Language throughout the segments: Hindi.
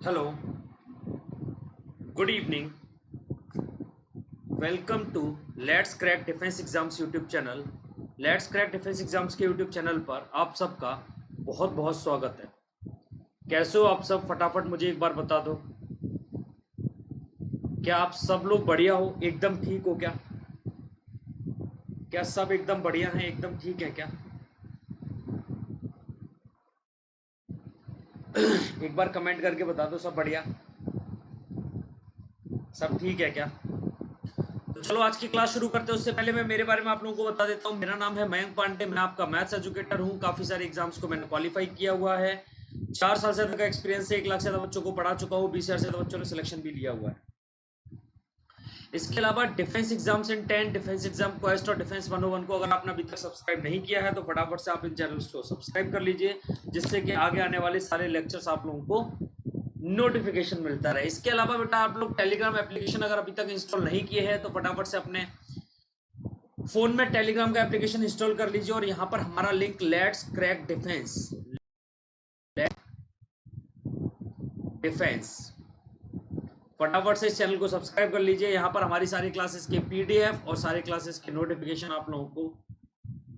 Hello, good evening. Welcome to let's crack defence exams YouTube channel. Let's crack defence exams के यूट्यूब चैनल पर आप सबका बहुत बहुत स्वागत है। कैसे हो आप सब? फटाफट मुझे एक बार बता दो। क्या आप सब लोग बढ़िया हो? एकदम ठीक हो क्या? क्या सब एकदम बढ़िया हैं, एकदम ठीक है क्या? एक बार कमेंट करके बता दो सब बढ़िया, सब ठीक है क्या? तो चलो आज की क्लास शुरू करते हैं। उससे पहले मैं मेरे बारे में आप लोगों को बता देता हूँ। मेरा नाम है मयंक पांडे, मैं आपका मैथ्स एजुकेटर हूँ। काफी सारे एग्जाम्स को मैंने क्वालिफाई किया हुआ है। 4 साल से ज्यादा का एक्सपीरियंस है। 1 लाख से ज्यादा बच्चों को पढ़ा चुका हूँ। 20,000 से ज्यादा बच्चों ने सिलेक्शन भी लिया हुआ है। इसके अलावा डिफेंस एग्जाम्स इन 10, डिफेंस एग्जाम क्वेस्ट और डिफेंस 101 को अगर आपने अभी तक सब्सक्राइब नहीं किया है तो फटाफट से आप इन चैनल्स को सब्सक्राइब कर लीजिए, जिससे कि आगे आने वाले सारे लेक्चर्स आप लोगों को नोटिफिकेशन मिलता रहे। इसके अलावा बेटा आप लोग टेलीग्राम एप्लीकेशन अगर अभी तक इंस्टॉल नहीं किए हैं तो फटाफट से अपने फोन में टेलीग्राम का एप्लीकेशन इंस्टॉल कर लीजिए और यहाँ पर हमारा लिंक लेट्स क्रैक डिफेंस फटाफट से इस चैनल को सब्सक्राइब कर लीजिए। यहाँ पर हमारी सारी क्लासेस के पीडीएफ और सारे क्लासेस के नोटिफिकेशन आप लोगों को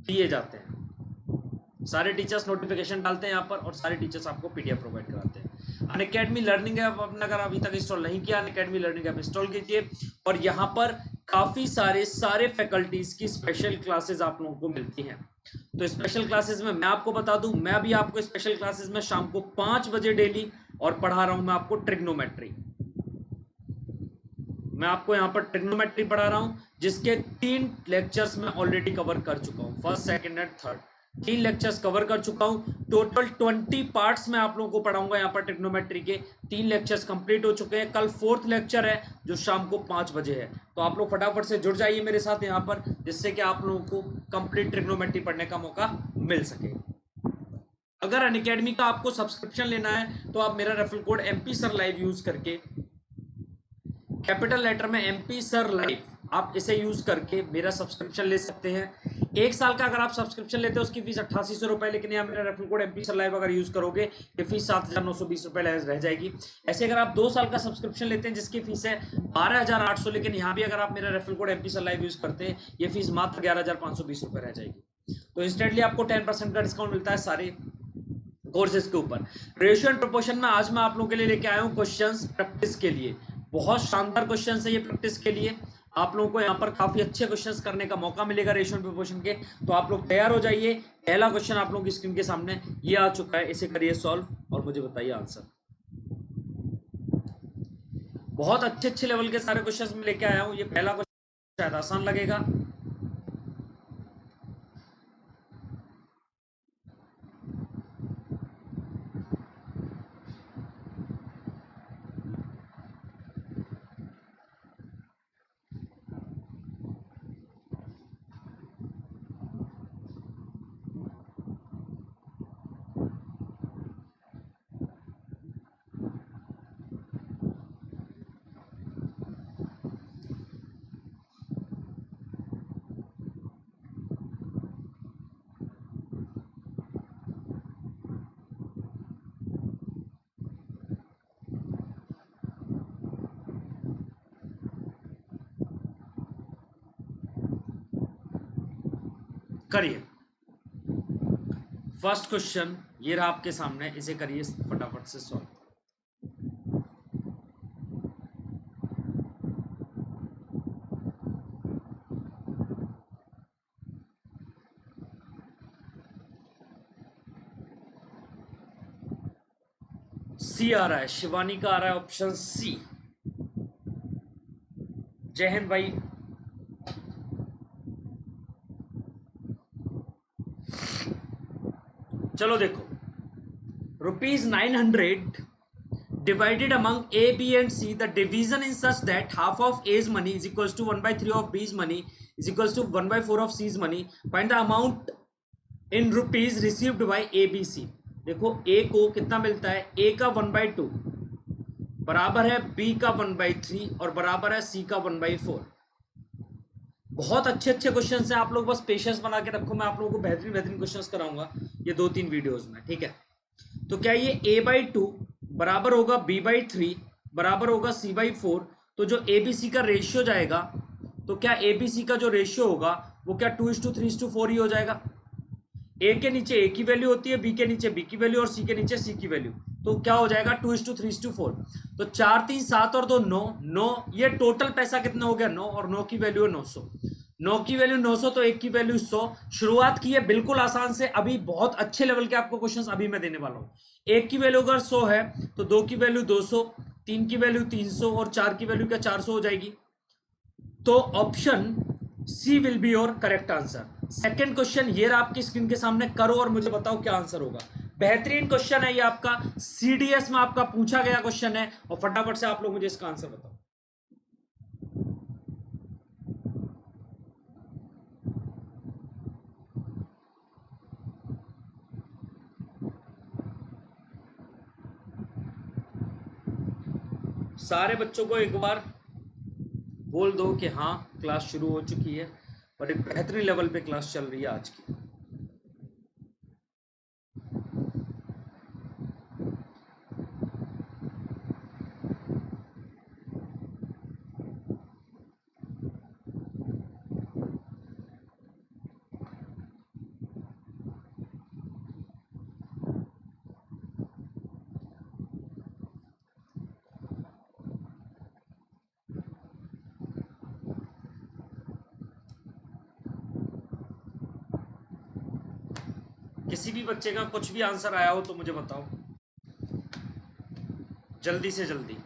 दिए जाते हैं। सारे टीचर्स नोटिफिकेशन डालते हैं यहाँ पर और सारे टीचर्स आपको पीडीएफ प्रोवाइड कराते हैं। अनअकैडमी लर्निंग ऐप आपने अगर अभी तक इंस्टॉल नहीं किया, अनअकैडमी लर्निंग ऐप इंस्टॉल कीजिए और यहाँ पर काफी सारे फैकल्टीज की स्पेशल क्लासेस आप लोगों को मिलती हैं। तो स्पेशल क्लासेस में मैं आपको बता दूं, मैं अभी आपको स्पेशल क्लासेस में शाम को 5 बजे डेली और पढ़ा रहा हूं मैं आपको ट्रिग्नोमेट्री। मैं आपको यहाँ पर ट्रिग्नोमेट्री पढ़ा रहा हूं, जिसके 3 लेक्चर्स मैं ऑलरेडी कवर कर चुका हूं। First, second and third 3 lectures cover कर चुका हूं। टोटल 20 पार्ट्स में आप लोगों को पढ़ाऊंगा यहाँ पर ट्रिग्नोमेट्री के। 3 लेक्चर्स कंप्लीट हो चुके हैं। कल 4th लेक्चर है जो शाम को 5 बजे है। तो आप लोग फटाफट से जुड़ जाइए मेरे साथ यहाँ पर, जिससे कि आप लोगों को कंप्लीट ट्रिग्नोमेट्री पढ़ने का मौका मिल सके। अगर अनअकैडमी का आपको सब्सक्रिप्शन लेना है तो आप मेरा referral code MP sir live use करके, कैपिटल लेटर में MP सर लाइव, आप इसे यूज करके मेरा सब्सक्रिप्शन ले सकते हैं। 1 साल का अगर आप सब्सक्रिप्शन लेते हैं उसकी फीस 8800 रुपए, लेकिन यहाँ मेरा referral code MP sir live अगर यूज करोगे ये फीस 7,920 रुपए रह जाएगी। ऐसे अगर आप 2 साल का सब्सक्रिप्शन लेते हैं जिसकी फीस है 12,800, लेकिन यहाँ भी अगर आप मेरा referral code MP sir live use करते हैं ये फीस मात्र 11,520 रुपए रह जाएगी। तो इंस्टेंटली आपको 10% का डिस्काउंट मिलता है सारे कोर्सेज के ऊपर। रेशियो एंड प्रोपोर्शन में आज मैं आप लोगों के लिए लेके आया हूँ क्वेश्चंस प्रैक्टिस के लिए। बहुत शानदार क्वेश्चंस है ये प्रैक्टिस के लिए। आप लोगों को यहाँ पर काफी अच्छे क्वेश्चंस करने का मौका मिलेगा रेशियो एंड प्रोपोर्शन के। तो आप लोग तैयार हो जाइए। पहला क्वेश्चन आप लोगों की स्क्रीन के सामने ये आ चुका है, इसे करिए सॉल्व और मुझे बताइए आंसर। बहुत अच्छे लेवल के सारे क्वेश्चन में लेके आया हूँ। ये पहला क्वेश्चन शायद आसान लगेगा। करिए फर्स्ट क्वेश्चन ये रहा आपके सामने, इसे करिए फटाफट से सॉल्व। सी आ रहा है, शिवानी का आ रहा है ऑप्शन सी। जय हिंद भाई। चलो देखो, ₹900 divided among A, B and C, the division is such that half of A's money is equals to 1/3 of B's money is equals to 1/4 of C's money. Find the amount in rupees received by A, B, C. देखो A को कितना मिलता है, A का 1/2 बराबर है B का 1/3 और बराबर है C का 1/4। बहुत अच्छे क्वेश्चंस हैं, आप लोग बस पेशेंस बना के रखो। मैं आप लोगों को बेहतरीन क्वेश्चंस कराऊंगा ये 2-3 वीडियोस में, ठीक है। तो क्या ये A/2 बराबर होगा b/3 बराबर होगा c/4। तो जो एबीसी का रेशियो जाएगा, तो क्या एबीसी का जो रेशियो होगा वो क्या 2:3:4 ही हो जाएगा। ए के नीचे ए की वैल्यू होती है, बी के नीचे बी की वैल्यू और सी के नीचे सी की वैल्यू, तो क्या हो जाएगा 2:3:4। तो 4 3 7 और 2 9 9, ये टोटल पैसा कितना हो गया 9, और 9 की वैल्यू है 900। 9 की वैल्यू 900 तो 1 की वैल्यू 100। शुरुआत की है बिल्कुल आसान से, अभी बहुत अच्छे लेवल के आपको क्वेश्चंस अभी मैं देने वाला हूं। 1 की वैल्यू अगर 100 है तो 2 की वैल्यू 200, 3 की वैल्यू 300 और 4 की वैल्यू क्या 400 हो जाएगी। तो option C will be your correct answer. Second question ये रहा आपकी स्क्रीन के सामने, करो और मुझे बताओ क्या आंसर होगा। बेहतरीन क्वेश्चन है ये, आपका सीडीएस में आपका पूछा गया क्वेश्चन है, और फटाफट से आप लोग मुझे इसका आंसर बताओ। सारे बच्चों को एक बार बोल दो कि हाँ क्लास शुरू हो चुकी है, और एक बेहतरीन लेवल पे क्लास चल रही है आज की। किसी भी बच्चे का कुछ भी आंसर आया हो तो मुझे बताओ जल्दी से जल्दी।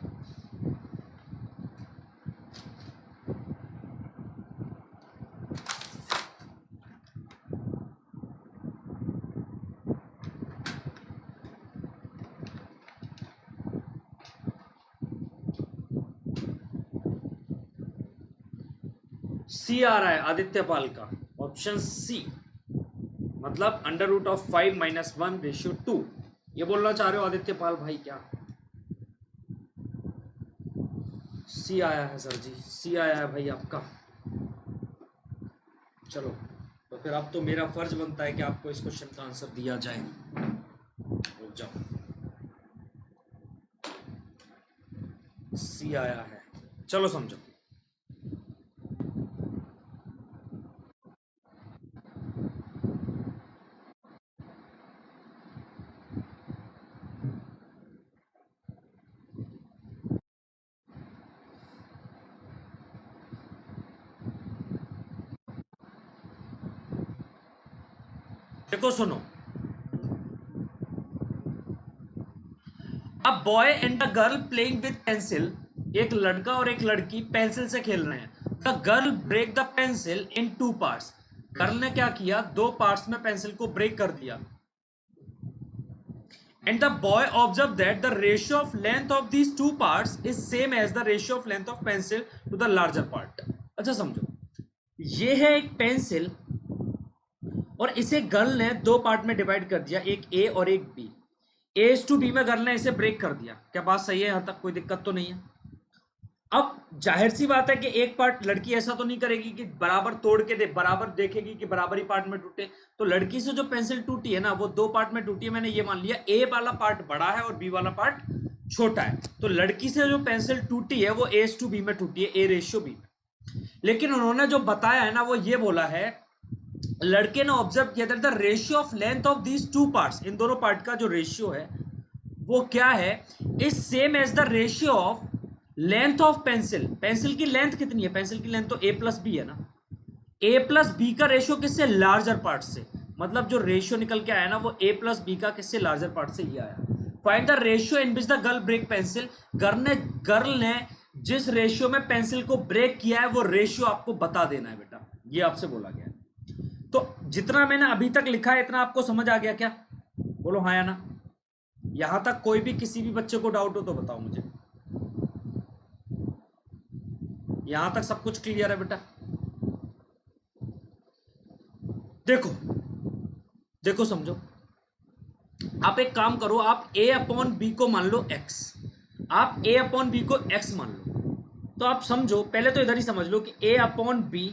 सी आ रहा है आदित्य पाल का, ऑप्शन सी, मतलब √5 - 1:2। ये बोलना चाह रहे हो आदित्य पाल भाई क्या? सी आया है सर जी, सी आया है भाई आपका। चलो तो फिर अब तो मेरा फर्ज बनता है कि आपको इस क्वेश्चन का आंसर दिया जाए। रुक जाओ, सी आया है, चलो समझो। देखो सुनो, a boy and a girl playing with pencil, एक लड़का और एक लड़की पेंसिल से खेल रहे हैं। The girl break the pencil in 2 parts, girl ने क्या किया 2 पार्ट्स में पेंसिल को ब्रेक कर दिया। And the boy observe that the ratio of length of these 2 parts is same as the ratio of length of pencil to the larger part. अच्छा समझो, ये है एक पेंसिल और इसे गर्ल ने 2 पार्ट में डिवाइड कर दिया, एक ए और एक बी। A/B में गर्ल ने इसे ब्रेक कर दिया। क्या बात सही है? यहां तक कोई दिक्कत तो नहीं है? अब जाहिर सी बात है कि एक पार्ट लड़की ऐसा तो नहीं करेगी कि बराबर तोड़ के दे, बराबर देखेगी कि बराबर ही पार्ट में टूटे। तो लड़की से जो पेंसिल टूटी है ना वो 2 पार्ट में टूटी है। मैंने ये मान लिया ए वाला पार्ट बड़ा है और बी वाला पार्ट छोटा है। तो लड़की से जो पेंसिल टूटी है वो A/B में टूटी है, A/B में। लेकिन उन्होंने जो बताया है ना वो ये बोला है, लड़के ने ऑब्जर्व किया था the ratio of length of these 2 parts, इन दोनों पार्ट का जो रेशियो है वो क्या है, is same as the ratio of length of pencil. Pencil की लेंथ कितनी है? पेंसिल की लेंथ तो A+B है ना। A+B का रेशियो किससे? लार्जर पार्ट से। मतलब जो रेशियो निकल के आया ना वो A+B का किससे? लार्जर पार्ट से ही आया। Find the ratio in which the girl break pencil, girl ने जिस रेशियो में पेंसिल को ब्रेक किया है वो रेशियो आपको बता देना है बेटा, ये आपसे बोला गया है। तो जितना मैंने अभी तक लिखा है इतना आपको समझ आ गया क्या? बोलो हाँ या ना। यहां तक कोई भी किसी भी बच्चे को डाउट हो तो बताओ मुझे। यहां तक सब कुछ क्लियर है बेटा? देखो देखो समझो, आप एक काम करो, आप A/B को मान लो x, आप A/B को x मान लो। तो आप समझो, पहले तो इधर ही समझ लो कि A/B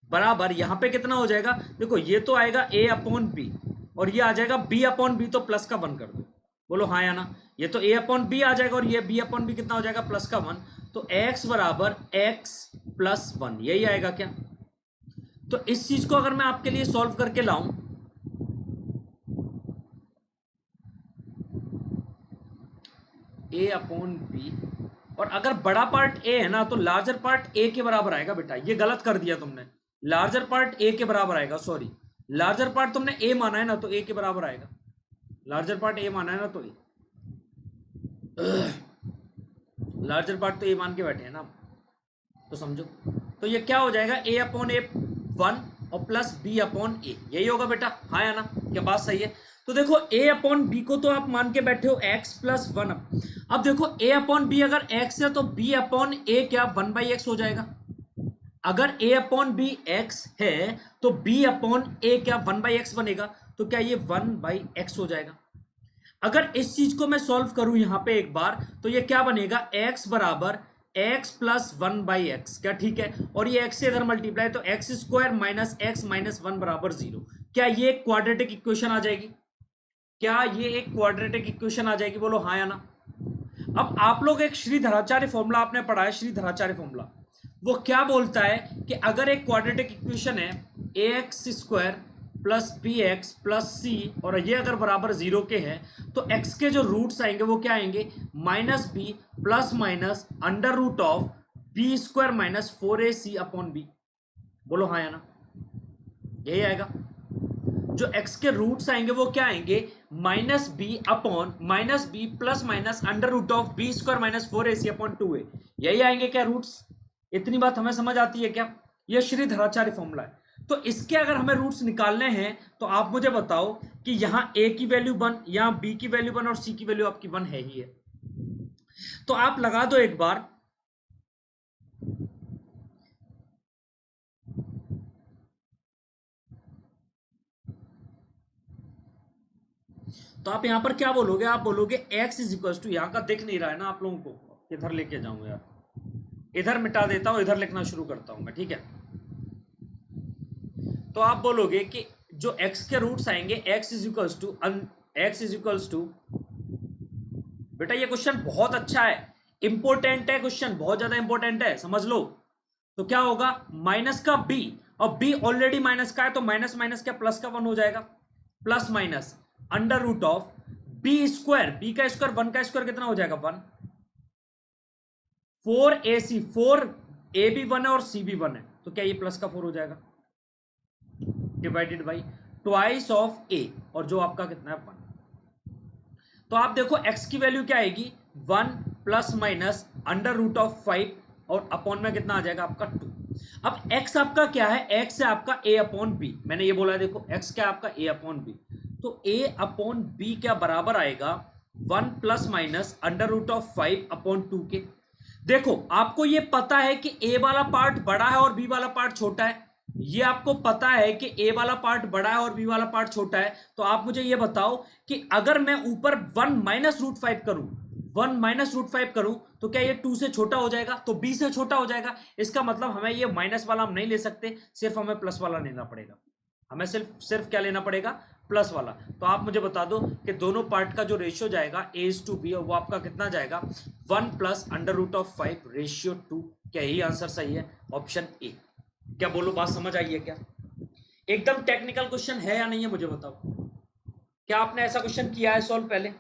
बराबर यहां पे कितना हो जाएगा। देखो ये तो आएगा A/B और ये आ जाएगा B/B, तो प्लस का 1 कर दो। बोलो हाँ या ना। ये तो a अपॉन बी आ जाएगा और ये b अपॉन बी कितना हो जाएगा, प्लस का 1, तो x बराबर x प्लस 1, यही आएगा क्या। तो इस चीज को अगर मैं आपके लिए सॉल्व करके लाऊं, a अपॉन बी, और अगर बड़ा पार्ट a है ना तो लार्जर पार्ट a के बराबर आएगा बेटा, ये गलत कर दिया तुमने, लार्जर पार्ट a के बराबर आएगा, सॉरी लार्जर पार्ट तुमने a माना है ना तो a के बराबर आएगा, लार्जर पार्ट a माना है ना तो a, लार्जर पार्ट तो a मान के बैठे हैं ना, तो समझो। तो ये क्या हो जाएगा, a अपॉन ए 1 और प्लस b अपॉन ए, यही होगा बेटा, हाँ या ना, क्या बात सही है। तो देखो a अपॉन बी को तो आप मान के बैठे हो x प्लस 1, अब देखो a अपॉन बी अगर x है तो b अपॉन ए क्या 1/x हो जाएगा, अगर a अपॉन बी x है तो b अपॉन ए क्या 1/x बनेगा, तो क्या ये 1/x हो जाएगा। अगर इस चीज को मैं सॉल्व करूं यहां पे एक बार, तो ये क्या बनेगा, x बराबर x प्लस 1/x, क्या ठीक है, और ये x से इधर मल्टीप्लाई, तो x square minus x minus 1 बराबर 0, क्या ये एक क्वाड्रेटिक इक्वेशन आ जाएगी, क्या ये एक क्वाड्रेटिक इक्वेशन आ जाएगी, बोलो हाँ या ना। अब आप लोग एक श्रीधराचार्य फॉर्मूला आपने पढ़ा है, श्रीधराचार्य फॉर्मूला, वो क्या बोलता है कि अगर एक क्वाड्रेटिक इक्वेशन है ax square plus b x plus c, और ये अगर बराबर 0 के हैं तो x के जो रूट्स आएंगे वो क्या आएंगे, minus B plus minus under root of B square minus 4ac upon B, बोलो हाँ या ना, यही आएगा। जो x के रूट्स आएंगे वो क्या आएंगे, minus B upon minus B plus minus under root of B square minus 4ac upon 2a, यही आएंगे क्या रूट्स। इतनी बात हमें समझ आती है क्या, यह श्रीधराचार्य फॉर्मूला है। तो इसके अगर हमें रूट्स निकालने हैं तो आप मुझे बताओ कि यहां a की वैल्यू 1, यहां b की वैल्यू 1 और c की वैल्यू आपकी 1 है ही है, तो आप लगा दो एक बार। तो आप यहां पर क्या बोलोगे, आप बोलोगे x इज इक्वल टू, यहां का दिख नहीं रहा है ना आप लोगों को, इधर लेके जाऊंगा यार, इधर मिटा देता हूं, इधर लिखना शुरू करता हूं मैं, ठीक है। तो आप बोलोगे कि जो x के रूट्स आएंगे x is equals to, x is equals to, बेटा ये क्वेश्चन बहुत अच्छा है, इंपॉर्टेंट है क्वेश्चन, बहुत ज्यादा इंपॉर्टेंट है, समझ लो। तो क्या होगा, माइनस का b, और b ऑलरेडी माइनस का है तो माइनस माइनस क्या प्लस का 1 हो जाएगा, plus minus under root of B square, B का स्क्वायर 1 का स्क्वायर कितना हो जाएगा 1, 4ac, 4a भी 1 है और c भी 1 है, तो क्या ये प्लस का 4 हो जाएगा, divided by twice of a, और जो आपका कितना है 1। तो आप देखो x की वैल्यू क्या आएगी, 1 plus minus under root of 5, और अपॉन में कितना आ जाएगा आपका 2। अब x आपका क्या है, x है आपका a अपॉन बी, मैंने ये बोला है देखो x क्या आपका a अपॉन बी, तो a अपॉन बी क्या बराबर आएगा 1 plus minus under root of 5 upon 2 के। देखो आपको ये पता है कि a वाला पार्ट बड़ा है और b वाला पार्ट छोटा है, ये आपको पता है कि a वाला पार्ट बड़ा है और b वाला पार्ट छोटा है, तो आप मुझे ये बताओ कि अगर मैं ऊपर 1 माइनस रूट 5 करूं, 1 माइनस रूट 5 करूं, तो क्या ये 2 से छोटा हो जाएगा, तो b से छोटा हो जाएगा। इसका मतलब हमें ये माइनस वाला हम नहीं ले सकते, सिर्फ हमें प्लस वाला लेना पड़ेगा, हमें सिर्फ क्या लेना पड़ेगा, प्लस वाला। तो आप मुझे बता दो कि दोनों पार्ट का जो रेशियो जाएगा a:b, और वो आपका कितना जाएगा 1 plus under root of 5 ratio 2, क्या यही आंसर सही है, ऑप्शन ए। क्या बोलो, बात समझ आई है क्या, एकदम टेक्निकल क्वेश्चन है या नहीं है मुझे बताओ, क्या आपने ऐसा क्वेश्चन किया है सॉल्व पहले।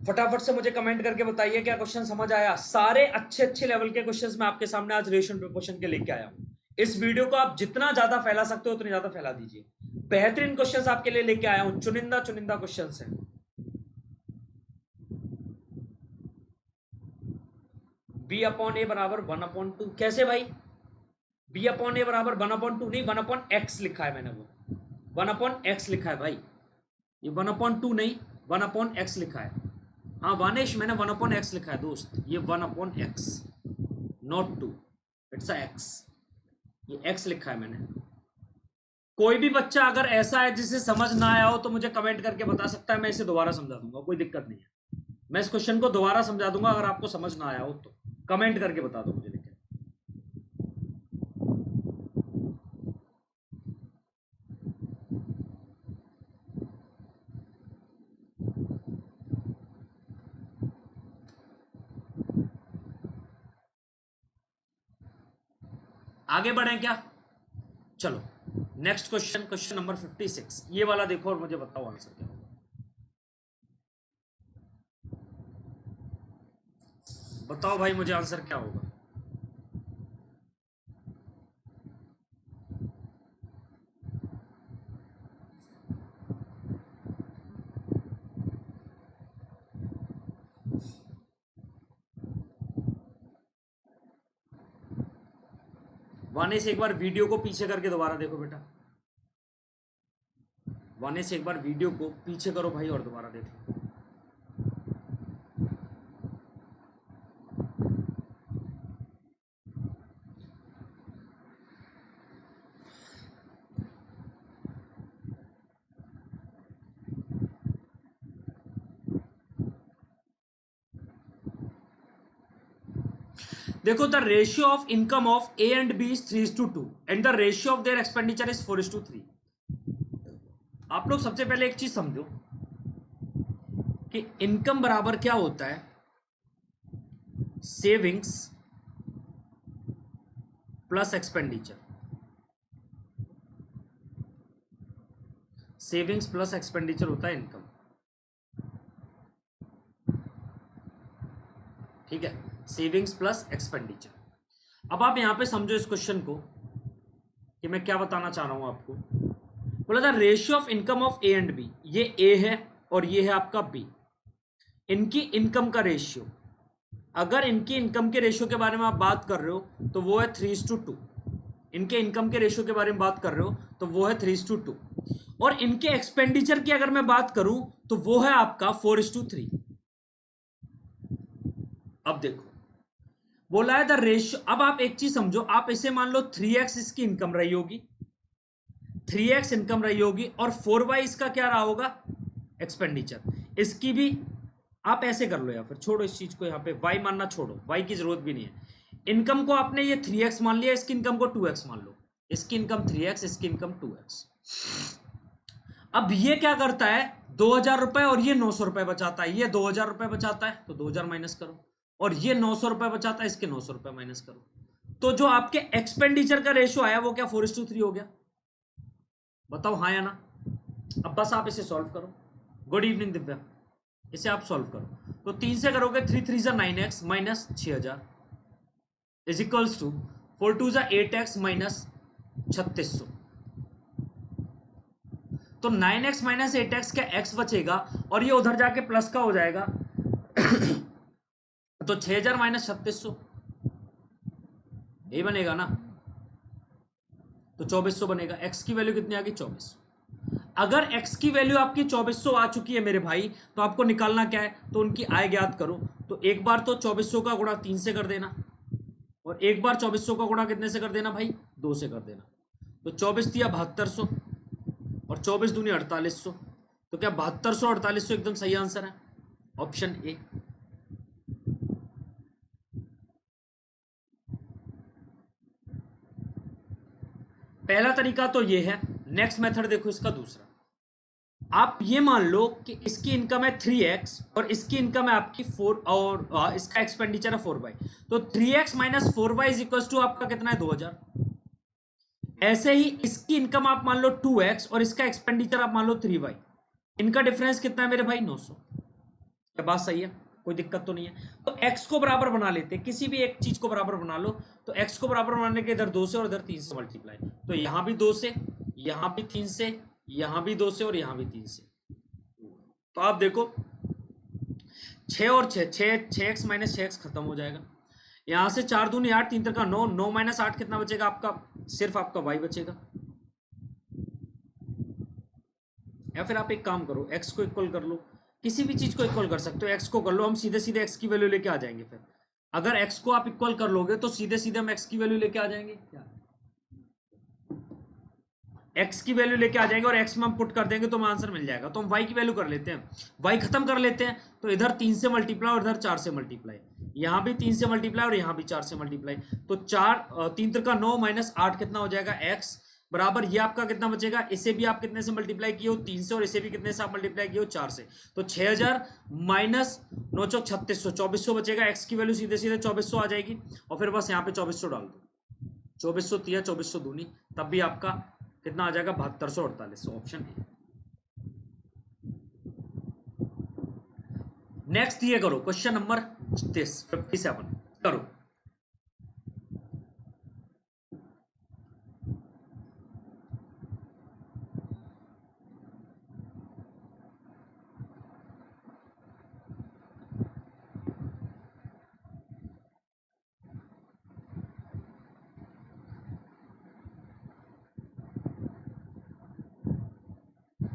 फटाफट से मुझे कमेंट करके बताइए क्या क्वेश्चन समझ आया। सारे अच्छे अच्छे लेवल के क्वेश्चंस मैं आपके सामने आज रेशियो प्रोपोर्शन के लेके आया हूं। इस वीडियो को आप जितना ज्यादा फैला सकते हो उतने ज्यादा फैला दीजिए, बेहतरीन क्वेश्चंस आपके लिए लेके आया हूं, चुनिंदा चुनिंदा क्वेश्चंस हैं। b अपॉन ए बराबर 1/2, कैसे भाई, b अपॉन ए बराबर 1/2 नहीं, 1/x लिखा है मैंने, वो 1/x लिखा है भाई, ये 1/2 नहीं 1/x लिखा है। हाँ वानेश, मैंने 1/x लिखा है दोस्त, ये 1/x not 2, it's a x, ये x लिखा है मैंने। कोई भी बच्चा अगर ऐसा है जिसे समझ ना आया हो तो मुझे कमेंट करके बता सकता है, मैं इसे दोबारा समझा दूंगा, कोई दिक्कत नहीं है, मैं इस क्वेश्चन को दोबारा समझा दूंगा, अगर आपको समझ ना आया हो तो कमेंट करके बता दो मुझे, लेके आगे बढ़े क्या? चलो नेक्स्ट क्वेश्चन, क्वेश्चन नंबर 56, ये वाला देखो और मुझे बताओ आंसर क्या होगा। बताओ भाई मुझे आंसर क्या होगा। वाने से एक बार वीडियो को पीछे करके दोबारा देखो बेटा, वाने से एक बार वीडियो को पीछे करो भाई और दोबारा देखो। देखो the ratio of income of A and B is 3:2 and the ratio of their expenditure is 4:3। आप लोग सबसे पहले एक चीज समझो कि इनकम बराबर क्या होता है, savings plus expenditure. Savings plus expenditure होता है इनकम, ठीक है, सेविंग्स प्लस एक्सपेंडिचर। अब आप यहां पे समझो इस क्वेश्चन को कि मैं क्या बताना चाह रहा हूं आपको। बोला था ratio of income of A and B, ये ए है और ये है आपका बी, इनकी इनकम का रेशियो। अगर इनकी इनकम के रेशियो के बारे में आप बात कर रहे हो तो वो है 3:2। इनके इनकम के रेशियो के बारे में बात कर रहे हो तो वो है 3:2। और इनके एक्सपेंडिचर की अगर मैं बात करूं तो वो है आपका 4:3। अब देखो बोला है द रेशियो, अब आप एक चीज समझो, आप इसे मान लो 3x इसकी इनकम रही होगी, 3x इनकम रही होगी और 4y इसका क्या रहा होगा, एक्सपेंडिचर। इसकी भी आप ऐसे कर लो या फिर छोड़ो इस चीज को, यहां पे y मानना छोड़ो, y की जरूरत भी नहीं है। इनकम को आपने ये 3x मान लिया, इसकी इनकम को 2x मान लो, इसकी इनकम 3x, इसकी इनकम 2x। अब ये क्या करता है, 2000 रुपए और ये 900 रुपए बचाता है। ये 2000 रुपए बचाता है तो 2000 माइनस करो, और ये 900 रुपए बचाता है, इसके 900 रुपए माइनस करो। तो जो आपके एक्सपेंडिचर का रेशियो आया वो क्या 4:3 हो गया? बताओ हाँ या ना। अब बस आप इसे सॉल्व करो। गुड इवनिंग दिव्या, इसे आप सॉल्व करो तो 3 से करोगे 3 3 जा 9x minus 6000 is equals to 4 2 जा 8x माइनस 3600। तो 9x माइनस 8x का x बचेगा और ये उधर जाके प्लस का हो जाएगा तो 6000 माइनस 3600 यही बनेगा ना, तो 2400 बनेगा। x की वैल्यू कितनी आ गई, 2400। अगर x की वैल्यू आपकी 2400 आ चुकी है मेरे भाई, तो आपको निकालना क्या है, तो उनकी आय ज्ञात करो। तो एक बार तो 2400 का गुणा 3 से कर देना, और एक बार 2400 का गुणा कितने से कर देना भाई, 2 से कर देना। तो 24 दिया 7200 और 24 दूनी 4800। तो क्या 7200 और 4800 एकदम सही आंसर है, ऑप्शन ए। पहला तरीका तो ये है। नेक्स्ट मेथड देखो इसका दूसरा। आप ये मान लो कि इसकी इनकम है 3x और इसकी इनकम है आपकी 4 और इसका एक्सपेंडिचर है 4y। तो 3x minus 4y is equal to आपका कितना है, 2000। ऐसे ही इसकी इनकम आप मान लो 2x और इसका एक्सपेंडिचर आप मान लो 3y। इनका डिफरेंस कितना है मेरे भाई, 900। क्या बात सही है, कोई दिक्कत तो नहीं है। तो x को बराबर बना लेते हैं, किसी भी एक चीज को बराबर बना लो। तो x को बराबर बनाने के इधर 2 से और इधर 3 से मल्टीप्लाई, तो यहां भी 2 से, यहां भी 3 से, यहां भी 2 से और यहां भी 3 से। तो आप देखो 6 और 6, 6x माइनस 6x खत्म हो जाएगा। यहां से 4 दूनी 8, 3 का 9, 9 माइनस 8 कितना बचेगा आपका, सिर्फ आपका y बचेगा। या फिर आप एक काम करो, x को इक्वल कर लो, किसी भी चीज को इक्वल कर सकते हो। x को कर लो, हम सीधे सीधे x की वैल्यू लेके आ जाएंगे। फिर अगर x को आप इक्वल कर लोगे तो सीधे सीधे हम x की वैल्यू लेके आ जाएंगे, क्या x की वैल्यू लेके आ जाएंगे और x में हम पुट कर देंगे तो हमें आंसर मिल जाएगा। तो हम y की वैल्यू कर लेते हैं, y खत्म कर लेते हैं। तो इधर 3 से मल्टीप्लाई और इधर 4 से मल्टीप्लाई, यहां भी 3 से मल्टीप्लाई और यहां भी 4 से मल्टीप्लाई। तो 3 का 9 माइनस 8 कितना हो जाएगा, x बराबर ये आपका कितना बचेगा, इसे भी आप कितने से मल्टीप्लाई किए हो, 3 से, और इसे भी कितने से आप मल्टीप्लाई किए हो, 4 से। तो 6000 माइनस 9 चौक 3600, 2400 बचेगा। x की वैल्यू सीधे सीधे 2400 आ जाएगी और फिर बस यहाँ पे 2400 डाल दो। 2430 2400 दूनी, तब भी आपका कितना आ जाएगा 7248। Option A. नेक्स्ट ये करो, क्वेश्चन नंबर 57 करो।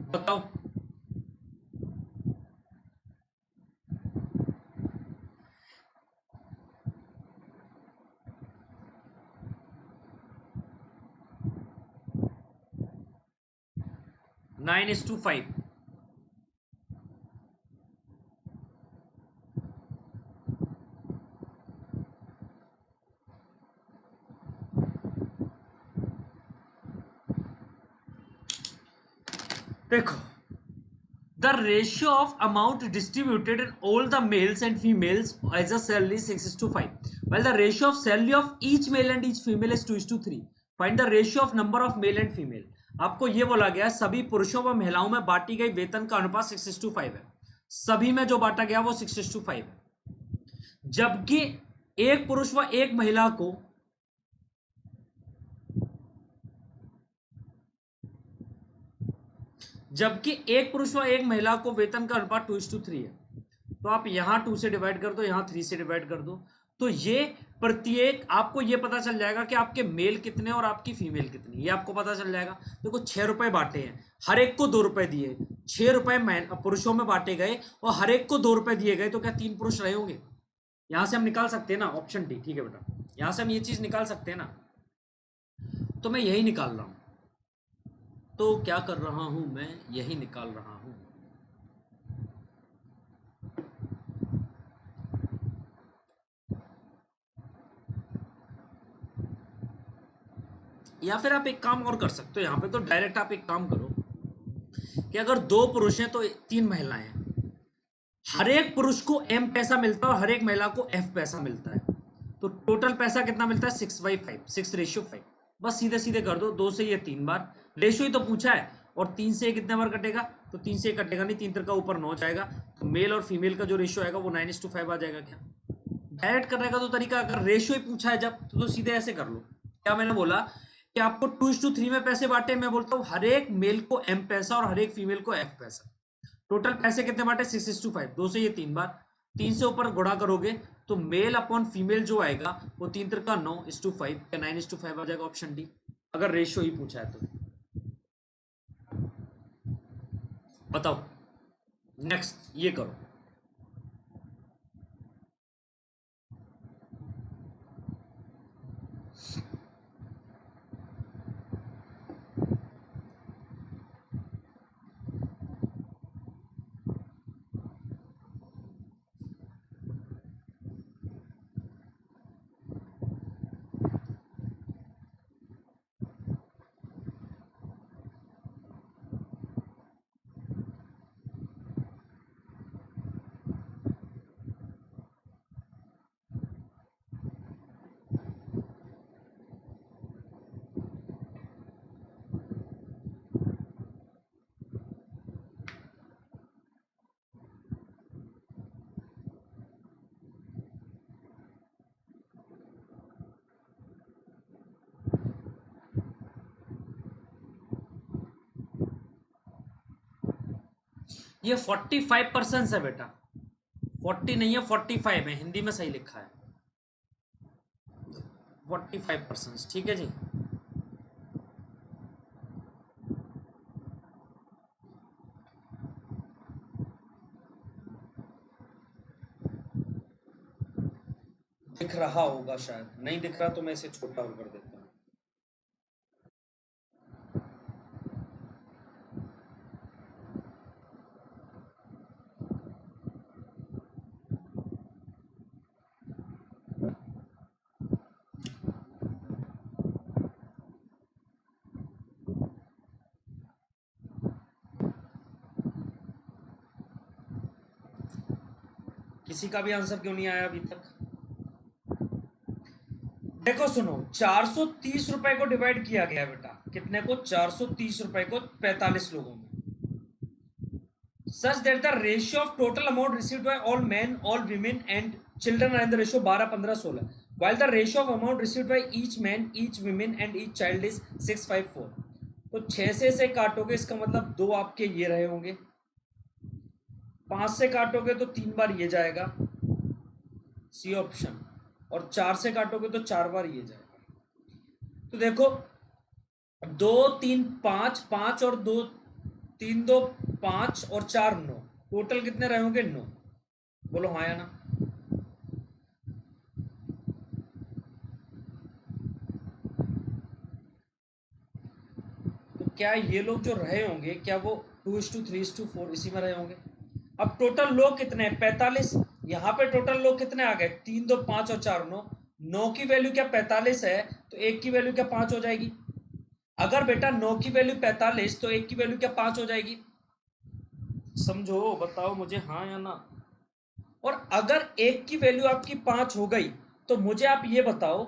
बताओ। Nine is to 5। देखो, the ratio of amount distributed in all the males and females as a cell is 6:5, while the ratio of salary of each male and each female is 2:3. Find the ratio of number of male and female. आपको ये बोला गया सभी पुरुषों व महिलाओं में बांटी गई वेतन का अनुपात 6:5 है। सभी में जो बांटा गया वो 6:5 है, जबकि एक पुरुष व एक महिला को वेतन का अनुपात 2:3 है। तो आप यहां 2 से डिवाइड कर दो, यहां 3 से डिवाइड कर दो, तो ये प्रत्येक आपको ये पता चल जाएगा कि आपके मेल कितने और आपकी फीमेल कितनी, ये आपको पता चल जाएगा। देखो 6 रुपए बांटे हैं, हर एक को 2 रुपए दिए, 6 रुपए पुरुषों में बांटे गए और हर एक को 2 रुपए दिए गए, तो क्या 3 पुरुष रहे होंगे? यहां से हम निकाल सकते हैं ना, ऑप्शन डी। ठीक है बेटा, यहां से हम ये चीज निकाल सकते हैं ना, तो मैं यही निकाल रहा हूं। तो क्या कर रहा हूं मैं, यही निकाल रहा हूं। या फिर आप एक काम और कर सकते हो, यहां पे तो डायरेक्ट आप एक काम करो कि अगर 2 पुरुष हैं तो 3 महिलाएं हैं, हर एक पुरुष को m पैसा मिलता है और हर एक महिला को f पैसा मिलता है, तो टोटल पैसा कितना मिलता है 6/5, 6:5। बस सीधे सीधे कर दो, 2 से ये 3 बार, रेशियो ही तो पूछा है, और 3 से कितने बार कटेगा, तो 3 से कटेगा नहीं, 3 का ऊपर 9 जाएगा, तो मेल और फीमेल का जो रेशियो आएगा वो 9:5 आ जाएगा। क्या डायरेक्ट करने का तो तरीका, अगर रेशियो ही पूछा है जब, तो सीधे ऐसे कर लो। क्या मैंने बोला कि आपको 2:3 में पैसे बांटे, मैं बोलता हूँ हर एक मेल को m पैसा और हर एक फीमेल को f पैसा। टोटल पैसे कितने बांटे 6:5, 2 से ये 3 बार, 3 से ऊपर गुणा करोगे तो मेल अपॉन फीमेल जो आएगा वो 3 का 9:5 या 9:5 आ जाएगा। ऑप्शन डी, अगर रेशियो ही पूछा है तो। बताओ नेक्स्ट ये करो। ये 45% है बेटा, 40 नहीं है 45 है, हिंदी में सही लिखा है 45%। ठीक है जी, दिख रहा होगा, शायद नहीं दिख रहा तो मैं इसे छोटा और कर देता हूँ। किसी का भी आंसर क्यों नहीं आया अभी तक? देखो सुनो, 430 रुपए को डिवाइड किया गया बेटा, कितने को? 430 रुपए को 45 लोगों में, such that the ratio of total amount received by all men, all women and children are in the ratio 12, 15, 16, while the ratio of amount received by each man, each women and each child is 6, 5, 4. तो 6 से काटोगे, इसका मतलब 2 आपके ये रहे होंगे, 5 से काटोगे तो 3 बार ये जाएगा, सी ऑप्शन, और 4 से काटोगे तो 4 बार ये जाएगा। तो देखो 2 3 5, 5 और 2 3 2 5 और 4 9, टोटल कितने रहे होंगे? 9। बोलो हाँ या ना। तो क्या ये लोग जो रहे होंगे, क्या वो 2:3:4 इसी में रहे होंगे? अब टोटल लोग कितने हैं? 45। यहाँ पे टोटल लोग कितने आ गए? 3 2 5 और 4 9। 9 की वैल्यू क्या 45 है, तो 1 की वैल्यू क्या 5 हो जाएगी? अगर बेटा 9 की वैल्यू 45 तो 1 की वैल्यू क्या 5 हो जाएगी? समझो, बताओ मुझे हाँ या ना। और अगर 1 की वैल्यू आपकी 5 हो गई तो मुझे आप ये बताओ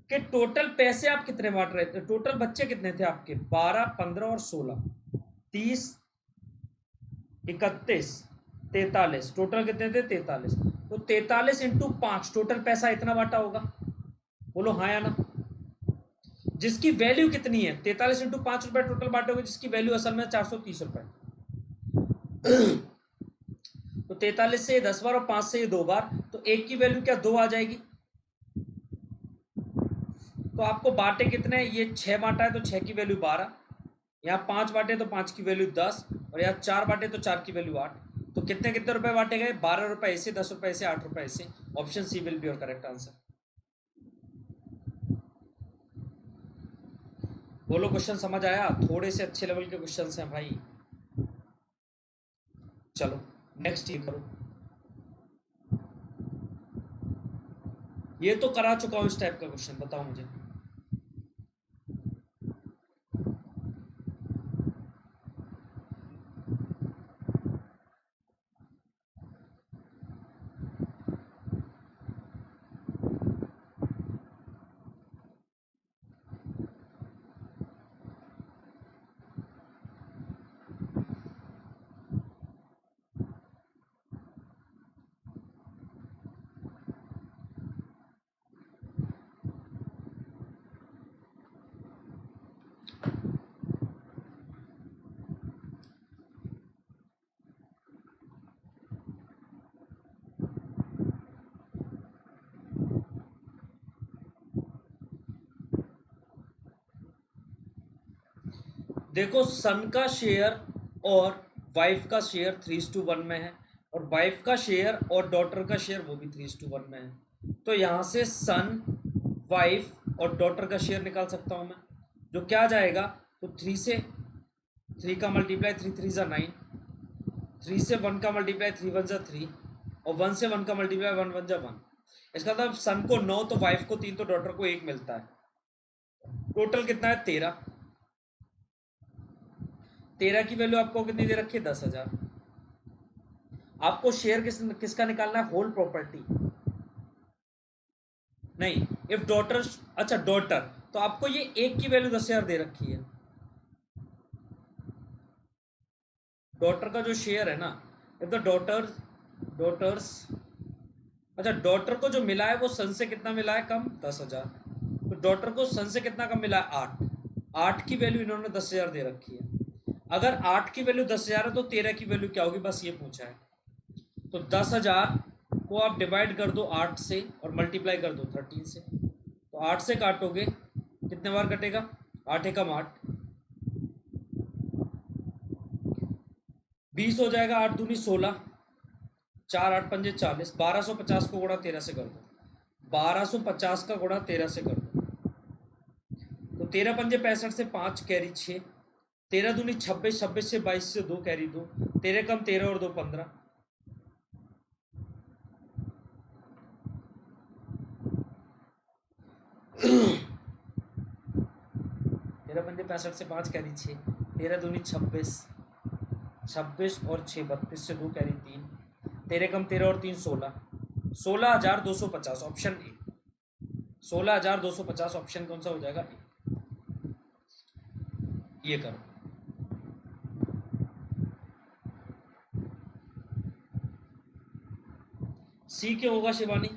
कि टोटल पैसे आप कितने बांट रहे थे? टोटल बच्चे कितने थे आपके? 12, 15 और 16, 30, 31, 43, टोटल कितने थे? 43। तो 43 इंटू 5, टोटल पैसा इतना बांटा होगा। बोलो हाँ या ना। जिसकी वैल्यू कितनी है? 43 इंटू 5 रुपए टोटल बांटोगे, जिसकी वैल्यू असल में 430 रुपए। तो 43 से 10 बार और 5 से 2 बार, तो 1 की वैल्यू क्या 2 आ जाएगी। तो आपको बांटे कितने? ये 6 बांटा है तो 6 की वैल्यू 12, यहाँ 5 बांटे तो 5 की वैल्यू 10, और यहाँ 4 बांटे तो 4 की वैल्यू 8। तो कितने कितने रुपए बांटे गए? 12 रुपए से, 10 रुपए से, 8 रुपए से। Option C will be your correct answer. बोलो क्वेश्चन समझ आया? थोड़े से अच्छे लेवल के क्वेश्चन हैं भाई। चलो नेक्स्ट ये करो। ये तो करा चुका हूं इस टाइप का क्वेश्चन, बताओ मुझे। देखो सन का शेयर और वाइफ का शेयर 3:1 में है, और वाइफ का शेयर और डॉटर का शेयर वो भी 3:1 में है। तो यहाँ से सन, वाइफ और डॉटर का शेयर निकाल सकता हूँ मैं, जो क्या जाएगा? तो 3 से 3 का मल्टीप्लाई 3 3 ज़ा 9, 3 से 1 का मल्टीप्लाई 3 1 ज़ा 3, और 1 से 1 का मल्टीप्लाई 1 1 ज़ा 1। इसका मतलब सन को 9, तो वाइफ को 3, तो डॉटर को 1 मिलता है। टोटल कितना है? 13। 13 की वैल्यू आपको कितनी दे रखी है? 10,000। आपको शेयर किसका निकालना है? होल प्रॉपर्टी नहीं, इफ डॉटर, अच्छा डॉटर, तो आपको ये 1 की वैल्यू 10,000 दे रखी है। डॉटर का जो शेयर है ना, इफ द डॉटर्स, अच्छा डॉटर को जो मिला है वो सन से कितना मिला है? कम, 10,000। तो डॉटर को सन से कितना कम मिला है? 8। 8 की वैल्यू इन्होंने 10,000 दे रखी है। अगर 8 की वैल्यू 10,000 है तो 13 की वैल्यू क्या होगी? बस ये पूछा है। तो 10,000 को आप डिवाइड कर दो 8 से और मल्टीप्लाई कर दो 13 से। तो 8 से काटोगे, कितने बार कटेगा? 8 एकम 8, 20 हो जाएगा, 8 दूनी 16, 4 8 पंजे 40, 1250 को गुणा 13 से कर दो, 1250 का गुणा 13 से कर दो, तो 13 पंजे 65 से 5 कैरी 6, 13 दूनी 26, 26 से 22 से 2 कैरी 2, 13 कम 13 और 2 15, 13 पंजे 65 से 5 कैरी 6, 13 दूनी 26, 26 और 6 32 से 2 कैरी 3, 13 कम 13 और 3 16, 16,250, ऑप्शन ए। 16,250 ऑप्शन कौन सा हो जाएगा? ये करो। सी क्यों होगा शिवानी?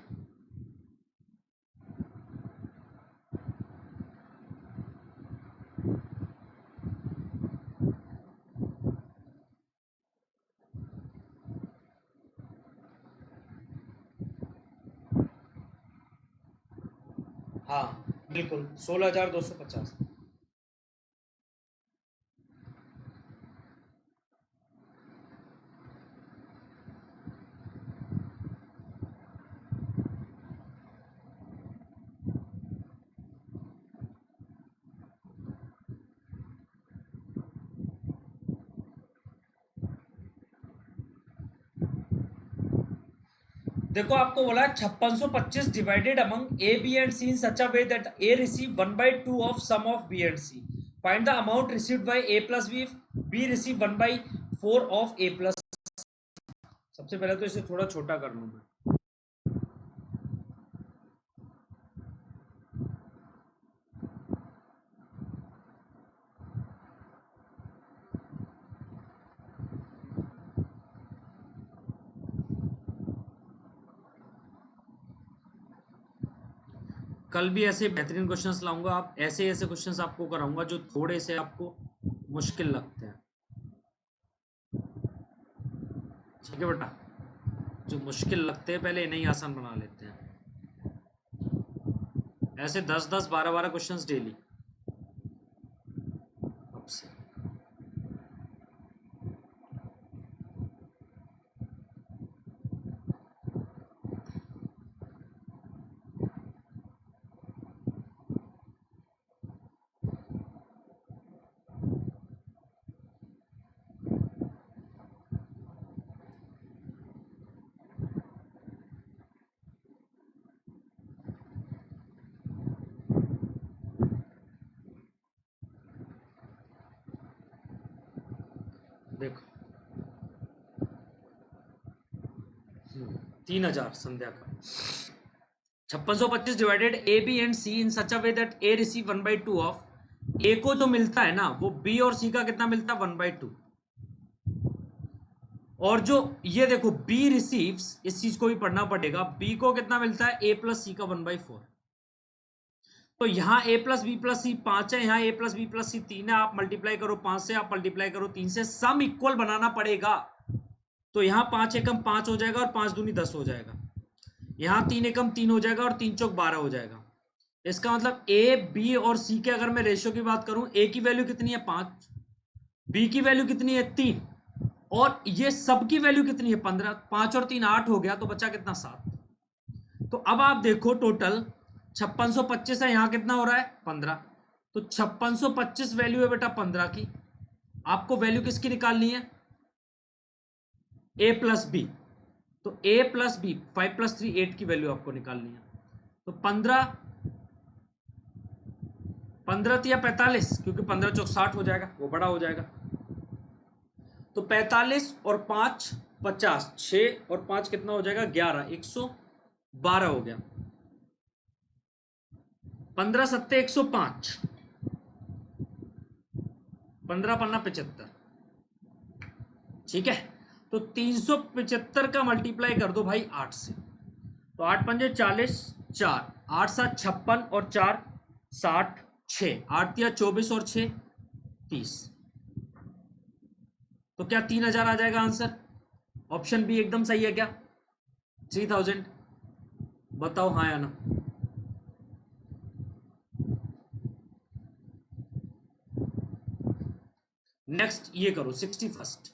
हाँ बिल्कुल 16,250। देखो आपको बोला 5625 divided among A B and C in such a way that A receive 1/2 of sum of B and C. Find the amount received by A plus B receive 1/4 of A plus. सबसे पहले तो इसे थोड़ा छोटा कर लूं मैं। कल भी ऐसे बेहतरीन क्वेश्चंस लाऊंगा, आप ऐसे ऐसे क्वेश्चंस आपको कराऊंगा जो थोड़े से आपको मुश्किल लगते हैं। ठीक है बेटा, जो मुश्किल लगते हैं पहले इन्हें आसान बना लेते हैं। ऐसे 10-10 12-12 क्वेश्चंस डेली अब से। देखो 3,000 संध्या का 5625 divided A B and C in such a way that A receive 1/2 of. A को जो मिलता है ना वो बी और सी का कितना मिलता है? 1/2। और जो ये देखो बी रिसीव्स, इस चीज को भी पढ़ना पड़ेगा, बी को कितना मिलता है? ए प्लस सी का 1/4। तो यहाँ ए प्लस बी प्लस सी 5 है, यहाँ ए प्लस बी प्लस सी 3 है। आप मल्टीप्लाई करो 5 से, आप मल्टीप्लाई करो 3 से, सम इक्वल बनाना पड़ेगा। तो यहाँ 5 एकम 5 हो जाएगा और 5 दूनी 10 हो जाएगा। यहाँ 3 एकम 3 हो जाएगा और 3 चौक 12 हो जाएगा। इसका मतलब ए बी और सी के अगर मैं रेशियो की बात करूं, ए की वैल्यू कितनी है? 5, बी की वैल्यू कितनी है? 3, और ये सब की वैल्यू कितनी है? 15। 5 और 3 8 हो गया, तो बचा कितना? 7। तो अब आप देखो टोटल 5625 है, यहां कितना हो रहा है? 15। तो 5625 वैल्यू है बेटा 15 की। आपको वैल्यू किसकी निकालनी है? ए प्लस बी। तो ए प्लस बी 5 + 3 8 की वैल्यू आपको निकालनी है। तो 15 या 45, क्योंकि 15 चौक 60 हो जाएगा, वो बड़ा हो जाएगा। तो 45 और 5 50, 6 और 5 कितना हो जाएगा? 11, 112 हो गया। 15 सत्ते 105, 15 पन्ना 75। ठीक है, तो 375 का मल्टीप्लाई कर दो भाई 8 से। तो 8 पंजे 40, 4 8 7 56 और 4 60, 6 8 या 24 और 6 30। तो क्या 3,000 आ जाएगा आंसर? ऑप्शन बी एकदम सही है क्या? 3,000। बताओ हाँ या ना। नेक्स्ट ये करो 61st।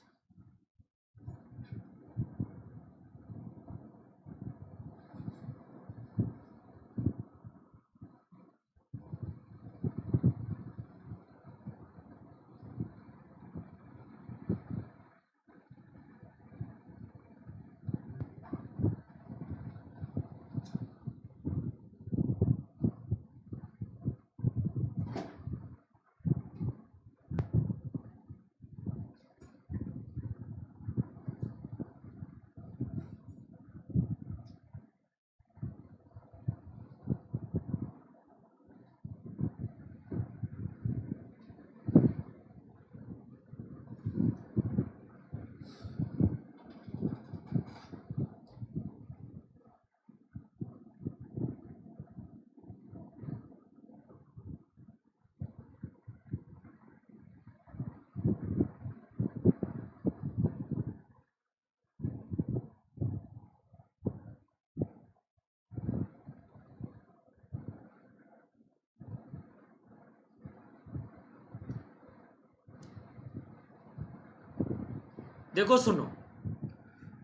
देखो सुनो,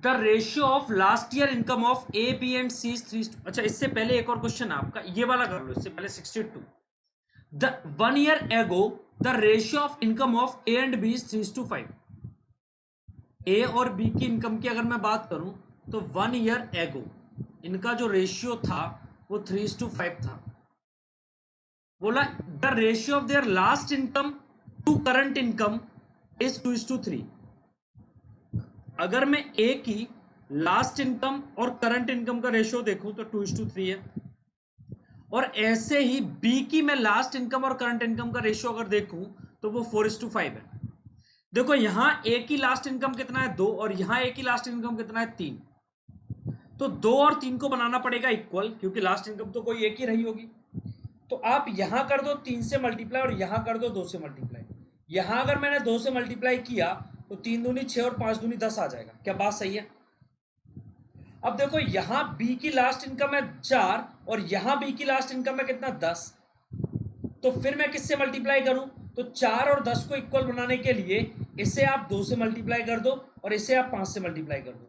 the ratio of last year income of A B and C is 3। अच्छा, इससे पहले एक और क्वेश्चन है आपका, ये वाला कर लो, इससे पहले 62। The 1 year ago the ratio of income of A and B is 3:5। A और बी की इनकम की अगर मैं बात करूं तो 1 year ago इनका जो रेशियो था वो 3:5 था। बोला the ratio of their last income to current income is 2:3। अगर मैं ए की लास्ट इनकम और करंट इनकम का रेशियो देखूं तो 2:3 है, और ऐसे ही बी की मैं लास्ट इनकम और करंट इनकम का रेशियो अगर देखूं तो वो 4:5 है। देखो यहां ए की लास्ट इनकम कितना है 2, और यहां ए की लास्ट इनकम कितना है 3। तो 2 और 3 को बनाना पड़ेगा इक्वल, क्योंकि लास्ट इनकम तो कोई एक ही रही होगी। तो आप यहां कर दो 3 से मल्टीप्लाई और यहां कर दो 2 से मल्टीप्लाई। यहां अगर मैंने 2 से मल्टीप्लाई किया तो 3 दूनी 6 और 5 दूनी 10 आ जाएगा। क्या बात सही है? अब देखो यहां बी की लास्ट इनकम है 4 और यहां बी की लास्ट इनकम है कितना 10। तो फिर मैं किससे मल्टीप्लाई करूं? तो 4 और 10 को इक्वल बनाने के लिए इसे आप 2 से मल्टीप्लाई कर दो और इसे आप 5 से मल्टीप्लाई कर दो।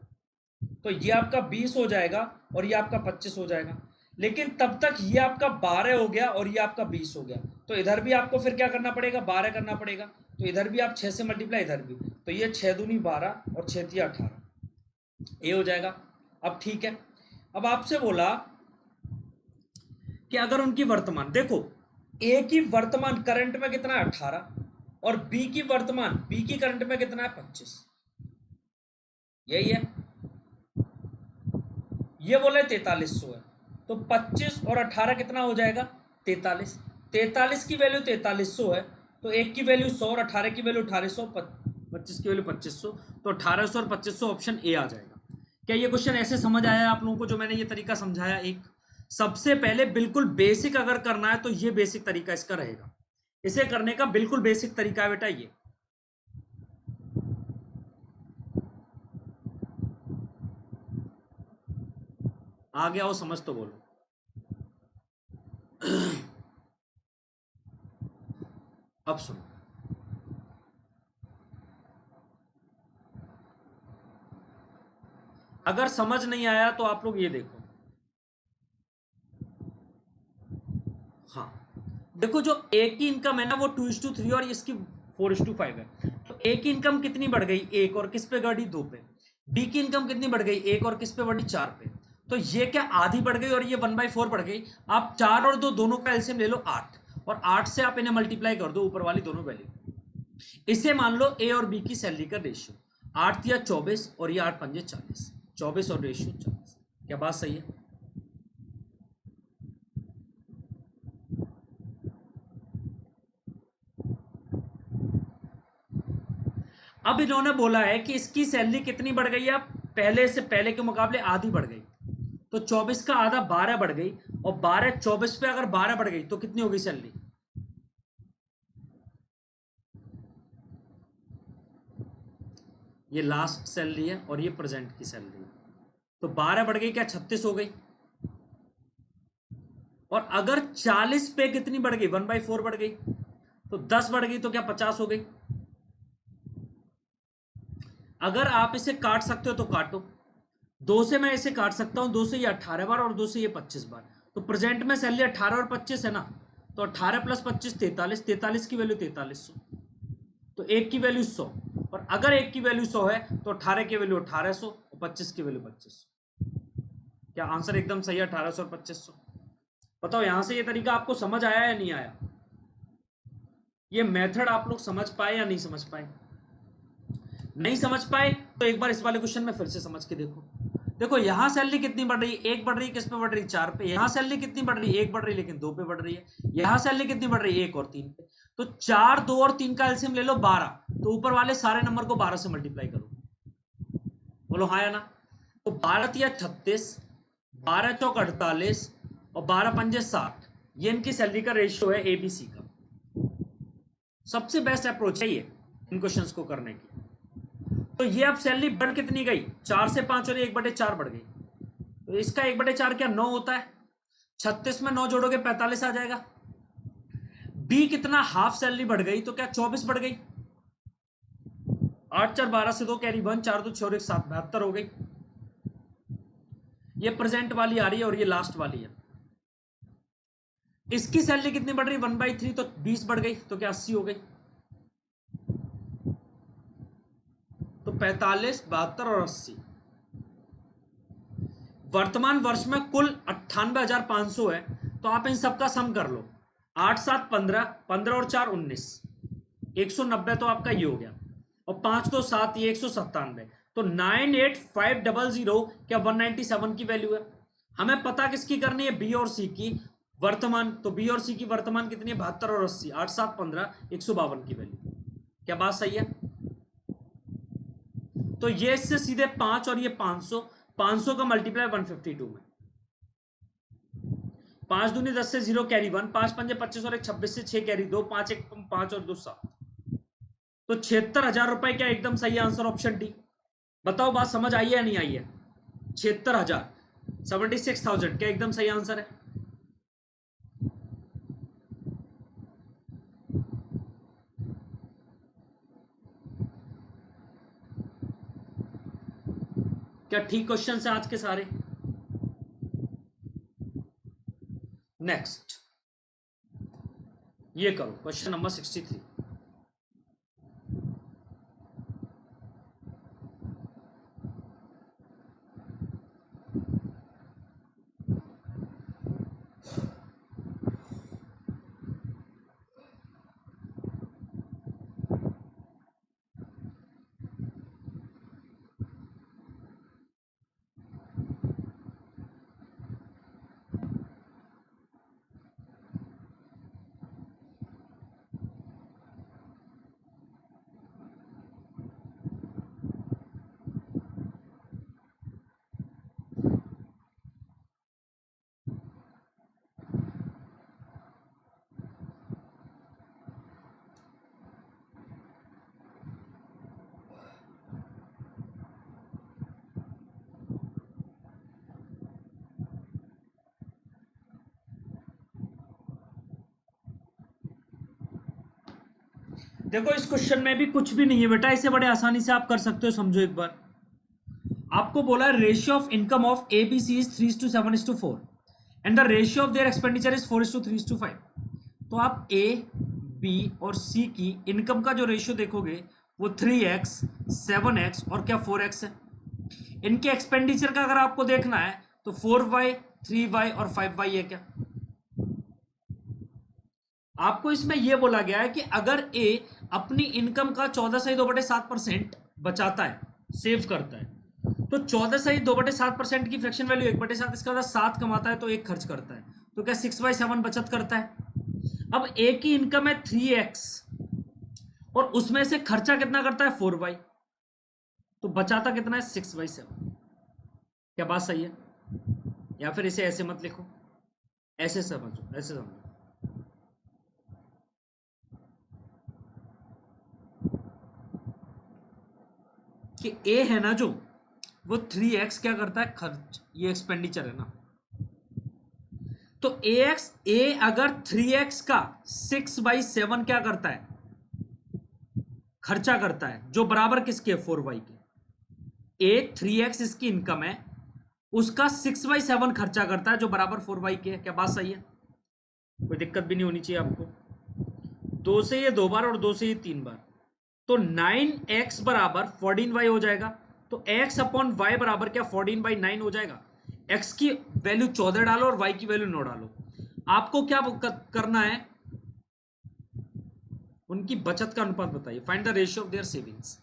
तो ये आपका 20 हो जाएगा और ये आपका 25 हो जाएगा। लेकिन तब तक ये आपका 12 हो गया और ये आपका 20 हो गया। तो इधर भी आपको फिर क्या करना पड़ेगा? 12 करना पड़ेगा। तो इधर भी आप 6 से मल्टीप्लाई, इधर भी। तो ये 6 दूनी 12 और 6 तिया 18, ये हो जाएगा। अब ठीक है, अब आपसे बोला कि अगर उनकी वर्तमान, देखो ए की वर्तमान करंट में कितना है 18 और बी की वर्तमान, बी की करंट में कितना है 25, यही है। ये बोले 4300 है, तो 25 और 18 कितना हो जाएगा? 43। 43 की वैल्यू 4300 है, तो एक की वैल्यू 100 और 18 की वैल्यू 1800, 25 की वैल्यू 2500, तो 1800 और 2500 ऑप्शन ए आ जाएगा। क्या ये क्वेश्चन ऐसे समझ आया आप लोगों को, जो मैंने ये तरीका समझाया? एक सबसे पहले बिल्कुल बेसिक अगर करना है तो ये बेसिक तरीका इसका रहेगा। इसे करने का बिल्कुल बेसिक तरीका है बेटा ये। आ गया हो समझ तो बोलो। अब सुनो, अगर समझ नहीं आया तो आप लोग ये देखो। हाँ, देखो जो ए की इनकम है ना वो 2:3 और इसकी 4:5 है। तो ए की इनकम कितनी बढ़ गई? 1, और किस पे बढ़ी? 2 पे। बी की इनकम कितनी बढ़ गई? 1, और किस पे बढ़ी? 4 पे। तो ये क्या आधी बढ़ गई और ये 1/4 बढ़ गई। आप 4 और 2 दोनों का एलसीएम ले लो 8, और 8 से आप इन्हें मल्टीप्लाई कर दो ऊपर वाली दोनों वैल्यू। इसे मान लो ए और बी की सैलरी का रेशियो, 8 या 24 और ये 8 पंजे 40, 24 और रेशियो 40। क्या बात सही है? अब इन्होंने बोला है कि इसकी सैलरी कितनी बढ़ गई है? पहले से, पहले के मुकाबले आधी बढ़ गई। तो 24 का आधा 12 बढ़ गई, और 12 24 पे अगर 12 बढ़ गई तो कितनी होगी सैलरी? ये लास्ट सैलरी है और ये प्रेजेंट की सैलरी है। तो 12 बढ़ गई, क्या 36 हो गई? और अगर 40 पे कितनी बढ़ गई? 1/4 बढ़ गई। तो 10 बढ़ गई तो क्या 50 हो गई? अगर आप इसे काट सकते हो तो काटो। 2 से मैं इसे काट सकता हूं, 2 से ये 18 बार और 2 से ये 25 बार। तो प्रेजेंट में सैलरी 18 और 25 है ना, तो 18 + 25 43, 43 की वैल्यू 4300। तो एक की वैल्यू 100, और अगर एक की वैल्यू 100 है तो 18 की वैल्यू 1800 और 25 की वैल्यू 2500। क्या आंसर एकदम सही है? 1800 और 2500। बताओ यहां से ये तरीका आपको समझ आया या नहीं आया? ये मेथड आप लोग समझ पाए या नहीं समझ पाए? नहीं समझ पाए तो एक बार इस वाले क्वेश्चन में फिर से समझ के देखो। देखो यहां सैलरी कितनी बढ़ रही है? 1 बढ़ रही है, किस पे बढ़ रही है? 4 पे। यहां सैलरी कितनी बढ़ रही है? 1 बढ़ रही है लेकिन 2 पे बढ़ रही है। यहां सैलरी कितनी बढ़ रही है? 1 और 3 पे। तो 4, 2 और 3 का एलसीएम ले लो 12, तो ऊपर वाले सारे नंबर को 12 से मल्टीप्लाई करो। बोलो हाँ या ना? तो 12 या 36, 12 चौक 48 और 12 पंजे 60, ये इनकी सैलरी का रेशियो है एबीसी का। सबसे बेस्ट अप्रोच है ये इन क्वेश्चंस को करने की। तो ये अब सैलरी बढ़ कितनी गई? 4 से 5 और 1/4 बढ़ गई। तो इसका 1/4 क्या 9 होता है? 36 में 9 जोड़ोगे 45 आ जाएगा। बी कितना? हाफ सैलरी बढ़ गई, तो क्या 24 बढ़ गई? 8 4 12 से 2 कैरी 1, 4 2 6 और 1 7, 72 हो गई। ये प्रेजेंट वाली आ रही है और ये लास्ट वाली है। इसकी सैलरी कितनी बढ़ रही है 1/3, तो 20 बढ़ गई, तो क्या 80 हो गई। तो 45, 72 और 80। वर्तमान वर्ष में कुल 98,500 है, तो आप इन सबका सम कर लो। 8 7 15, 15 और 4 19, 190 तो आपका ये हो गया, और 5 2 7, ये 197, तो 98,500 क्या 197 की वैल्यू है। हमें पता किसकी करनी है, बी और सी की वर्तमान, तो बी और सी की वर्तमान कितनी है 72 और 80, 8 7 15, 152 की वैल्यू। क्या बात सही है। तो ये इससे सीधे 5 और ये 500, 500 का मल्टीप्लाई 152 में, 5 दूनी 10 से 0 कैरी 1, 5 पंजे 25 और 1 26 से 6 कैरी 2, 5 1 5 और 2 7, तो 76,000 रुपए। क्या एकदम सही आंसर ऑप्शन डी। बताओ बात समझ आई है या नहीं आई है। 76,000, 76,000 क्या एकदम सही आंसर है। क्या ठीक क्वेश्चन है आज के सारे। नेक्स्ट ये करो, क्वेश्चन नंबर 63। देखो इस क्वेश्चन में भी कुछ भी नहीं है बेटा, इसे बड़े आसानी से आप कर सकते हो। समझो एक बार, आपको बोला ratio of income of A B C is 3:7:4 and the ratio of their expenditure is 4:3:5। तो आप ए बी और सी की इनकम का जो रेशियो देखोगे वो 3x 7x और क्या 4x है। इनके एक्सपेंडिचर का अगर आपको देखना है तो 4y 3y और 5y है। क्या आपको इसमें यह बोला गया है कि अगर ए अपनी इनकम का 14.2% बचाता है, सेव करता है, तो 14.2% की फ्रैक्शन वैल्यू 1/7, इसका मतलब 7 कमाता है तो 1 खर्च करता है, तो क्या 6/7 बचत करता है। अब ए की इनकम है 3x और उसमें से खर्चा कितना करता है 4y, तो बचाता कितना है 6/7। क्या बात सही है। या फिर इसे ऐसे मत लिखो, ऐसे समझो, ऐसे समझो कि ए है ना जो, वो 3x क्या करता है खर्च, ये एक्सपेंडिचर है ना, तो ए अगर 3x का 6/7 क्या करता है खर्चा करता है, जो बराबर किसके 4y के। ए 3x इसकी इनकम है, उसका 6/7 खर्चा करता है जो बराबर 4y के है। क्या बात सही है, कोई दिक्कत भी नहीं होनी चाहिए आपको। 2 से ये 2 बार और 2 से ये 3 बार, तो 9x बराबर 14y हो जाएगा। तो x अपॉन y बराबर क्या 14/9 हो जाएगा। x की वैल्यू 14 डालो और y की वैल्यू 9 डालो। आपको क्या करना है, उनकी बचत का अनुपात बताइए, find the ratio of their savings.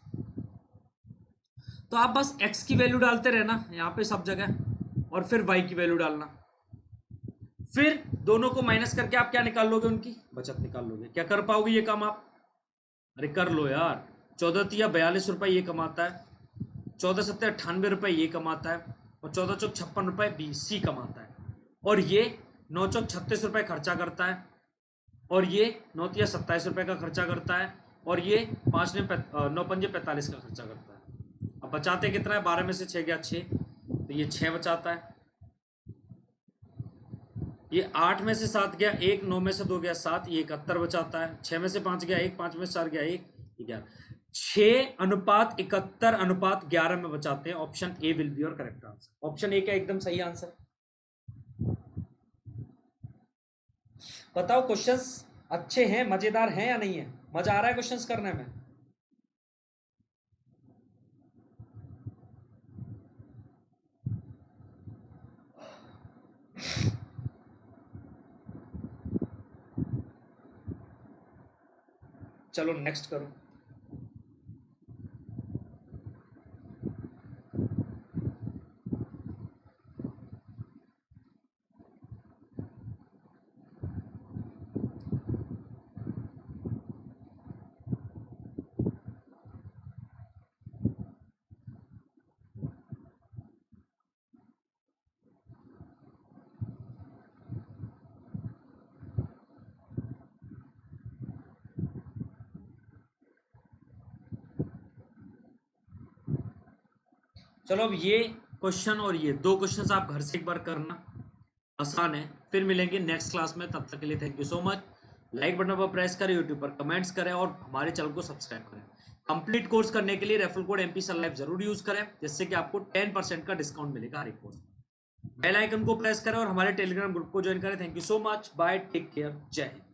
तो आप बस x की वैल्यू डालते रहना यहां पे सब जगह, और फिर y की वैल्यू डालना, फिर दोनों को माइनस करके आप क्या निकाल लोगे, उनकी बचत निकाल लोगे। क्या कर पाओगे ये काम आप, अरे कर लो यार। 14 42 रुपए ये कमाता है, 14 7 98 रुपए ये कमाता है, और 14 चौक 56 रुपए BC कमाता है, और ये 9 चौक 36 रुपए खर्चा करता है, और ये 9 तिया 27 रुपए का खर्चा करता है, और ये 5 9 पंजे 45 का खर्चा करता है। अब बचाते कितना है, 12 में से 6 गया 6, तो ये 6 बचाता है। ये 8 में से 7 गया 1, 9 में से 2 गया 7, ये 71 बचाता है। 6 में से 5 गया 1, 5 में से 4 गया 1, 11, 6:71:11 में बचाते हैं। Option A will be your correct answer. Option A का एकदम सही आंसर। बताओ क्वेश्चंस अच्छे हैं, मजेदार हैं या नहीं है? मजा आ रहा है क्वेश्चंस करने में? चलो नेक्स्ट करो। चलो अब ये क्वेश्चन और ये दो क्वेश्चंस आप घर से एक बार करना, आसान है। फिर मिलेंगे नेक्स्ट क्लास में, तब तक के लिए thank you so much. Like button पर प्रेस करें, यूट्यूब पर कमेंट्स करें और हमारे चैनल को सब्सक्राइब करें। कंप्लीट कोर्स करने के लिए referral code MP Sir Life जरूर यूज करें, जिससे कि आपको 10% का डिस्काउंट मिलेगा हर एक कोर्स में। बेल आइकन को प्रेस करें और हमारे टेलीग्राम ग्रुप को ज्वाइन करें। Thank you so much, bye, take care, जय हिंद।